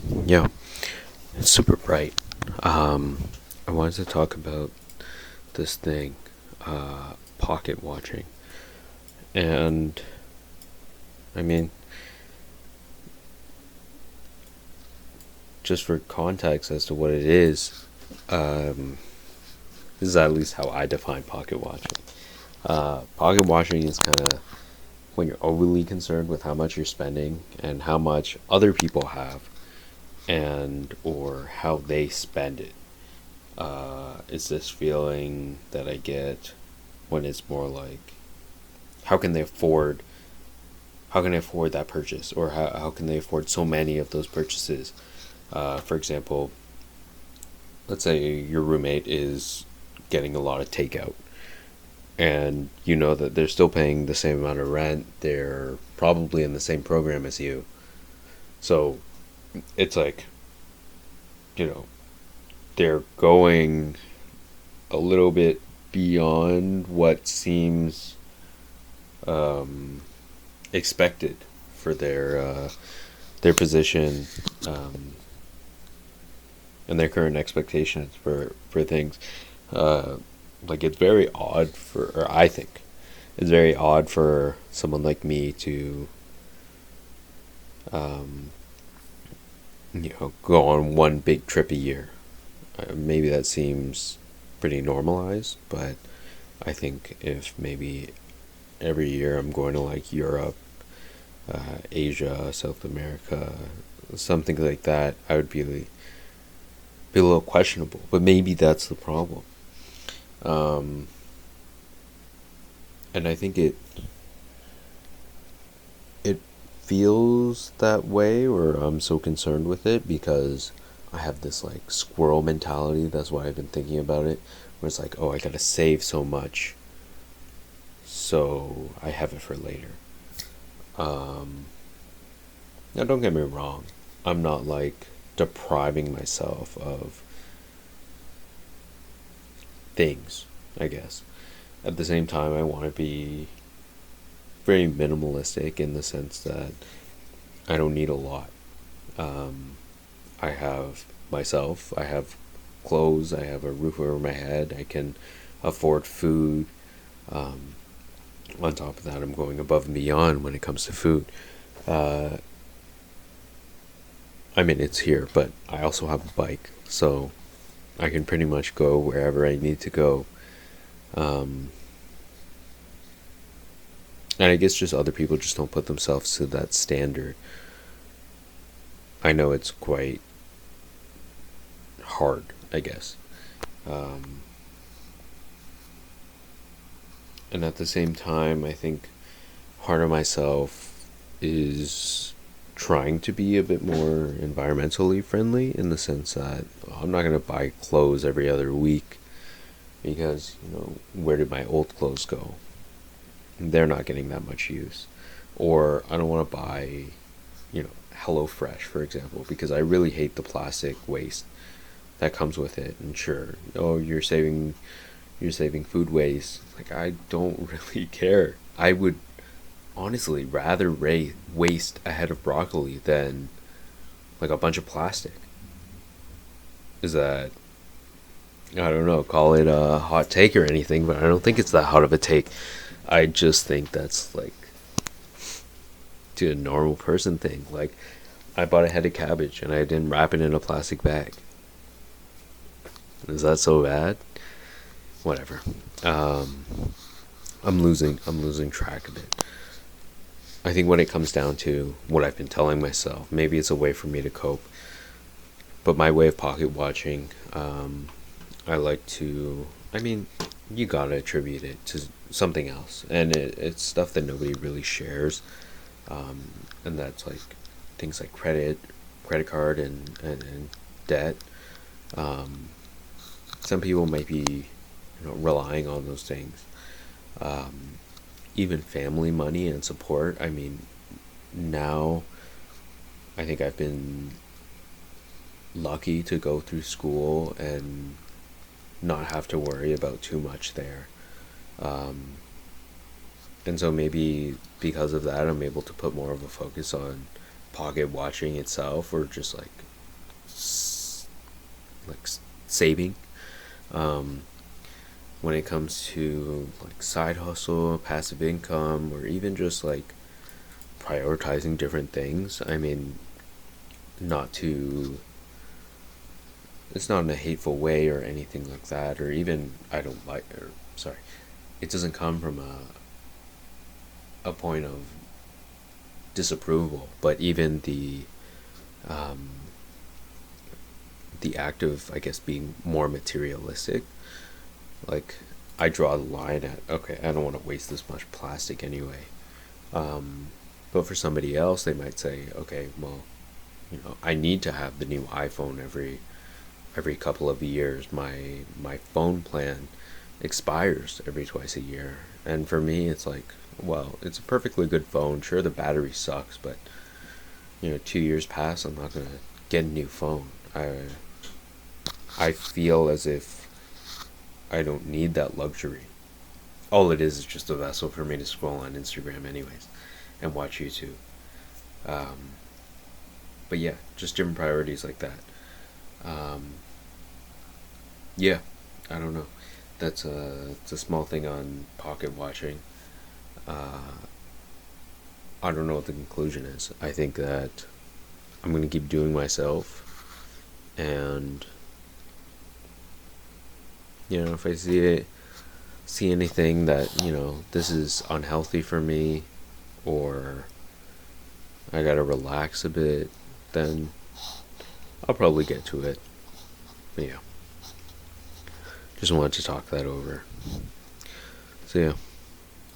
Yeah, it's super bright. Um, I wanted to talk about this thing, pocket watching. And, I mean, just for context as to what it is, um, this is at least how I define pocket watching. Pocket watching is kind of when you're overly concerned with how much you're spending and how much other people have and or how they spend it. It's this feeling that I get when it's more like how can they afford that purchase, or how can they afford so many of those purchases. For example, let's say your roommate is getting a lot of takeout, and you know that they're still paying the same amount of rent, they're probably in the same program as you, so it's like, you know, they're going a little bit beyond what seems um, expected for their position, um, and their current expectations for things. Uh, like it's very odd or I think it's very odd for someone like me to, um, go on one big trip a year. Maybe that seems pretty normalized, but I think if maybe every year I'm going to like Europe, Asia, South America, something like that, I would be a little questionable. But maybe that's the problem. Um, and I think it feels that way, or I'm so concerned with it because I have this like squirrel mentality. That's why I've been thinking about it. Where it's like, oh, I gotta save so much, so I have it for later. Um, Now, don't get me wrong. I'm not like depriving myself of things, I guess. At the same time, I want to be very minimalistic in the sense that I don't need a lot. Um, I have myself, I have clothes, I have a roof over my head, I can afford food. Um, on top of that, I'm going above and beyond when it comes to food. Uh, I mean, it's here, but I also have a bike, so I can pretty much go wherever I need to go. Um, and I guess just other people just don't put themselves to that standard. I know it's quite hard, I guess. Um, and at the same time, I think part of myself is trying to be a bit more environmentally friendly in the sense that I'm not going to buy clothes every other week because, where did my old clothes go? They're not getting that much use. Or I don't want to buy, HelloFresh, for example, because I really hate the plastic waste that comes with it. And sure, oh, you're saving food waste. Like I don't really care. I would honestly rather waste a head of broccoli than like a bunch of plastic. Is that, I don't know, call it a hot take or anything, but I don't think it's that hot of a take. I just think that's like to a normal person thing. Like I bought a head of cabbage and I didn't wrap it in a plastic bag. Is that so bad? Whatever. Um, I'm losing track of it. I think when it comes down to what I've been telling myself, maybe it's a way for me to cope. But my way of pocket watching, I like to. I mean, you gotta attribute it to something else, and it's stuff that nobody really shares, and that's like things like credit card, and debt. Um, some people might be, relying on those things. Um, Even family money and support. I mean, now I think I've been lucky to go through school and not have to worry about too much there. Um, and so maybe because of that, I'm able to put more of a focus on pocket watching itself, or just like like saving. Um, when it comes to like side hustle, passive income, or even just like prioritizing different things. I mean, not to it's not in a hateful way or anything like that, or even I don't like or sorry, it doesn't come from a point of disapproval, but even um, the act of, I guess, being more materialistic. Like, I draw the line at, okay, I don't want to waste this much plastic anyway. Um, but for somebody else, they might say, okay, well, I need to have the new iPhone every couple of years. My phone plan expires every twice a year, and for me, it's like, well, it's a perfectly good phone. Sure, the battery sucks, but 2 years pass, I'm not gonna get a new phone. I feel as if I don't need that luxury. All it is just a vessel for me to scroll on Instagram, anyways, and watch YouTube. Um, but yeah, just different priorities like that. Um, yeah, I don't know. It's a small thing on pocket watching. Uh, I don't know what the conclusion is. I think that I'm gonna keep doing myself, and if I see anything that this is unhealthy for me, or I gotta relax a bit, then I'll probably get to it. But yeah, just wanted to talk that over. So yeah.